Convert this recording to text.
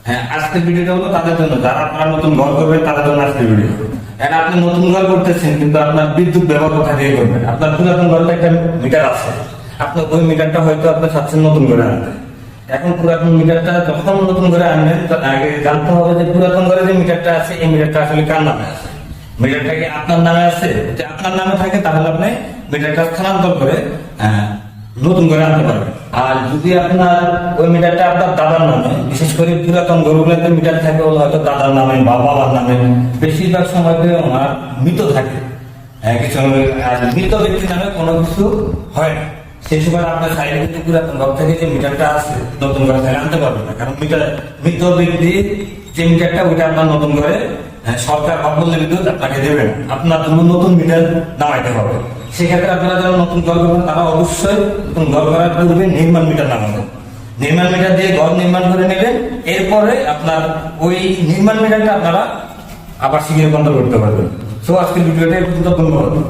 হ্যাঁ, আজকের ভিডিওটা হলো তাদের জন্য যারা আপনারা নতুন ঘর করবেন তাদের জন্য আজকের ভিডিও। আপনি নতুন ঘর করতেছেন কিন্তু আপনার বিদ্যুৎ ব্যবহার কোথা থেকে করবেন? আপনার পুরাতন ঘরে একটা মিটার আছে, আপনার ওই মিটারটা হয়তো আপনি চাচ্ছেন নতুন করে আনতে। এখন পুরাতন মিটারটা যখন নতুন করে আনবেন আগে জানতে হবে যে পুরাতন ঘরে যে মিটারটা আছে এই মিটারটা আসলে কার নামে আছে। মিটারটা কি আপনার নামে আছে? যদি আপনার নামে থাকে তাহলে আপনি মিটারটা স্থানান্তর করে নতুন করে আনতে পারবেন। আর যদি আপনার ওই মিটারটা আপনার দাদার নামে, বিশেষ করে পুরাতন গরুগুলোতে মিটার থাকে ওগুলো হয়তো দাদার নামে বা বাবার নামে, বেশিরভাগ সময়তে আমার মৃত থাকে, কিছু মৃত ব্যক্তির নামে কোনো কিছু হয় না। সেই সময় আপনার সাইডে কিন্তু পুরাতন ঘর থেকে যে মিটারটা আছে নতুন করে তাহলে আনতে পারবেন না, কারণ মিটার মৃত ব্যক্তির যে মিটারটা ওইটা আপনার নতুন করে সরকার অমূল্য বিদ্যুৎ আপনাকে দেবে না, আপনার জন্য নতুন মিটার নামাইতে হবে। সেক্ষেত্রে আপনারা যারা নতুন ঘর করবেন তারা অবশ্যই নতুন ঘর করার পূর্বে নির্মাণ মিটার নামাবেন। নির্মাণ মিটার দিয়ে ঘর নির্মাণ করে নেবেন, এরপরে আপনার ওই নির্মাণ মিটারটা আপনারা আবার সিঁড়ি রূপান্তর করতে পারবেন। তো আজকের ভিডিওটা ধন্যবাদ।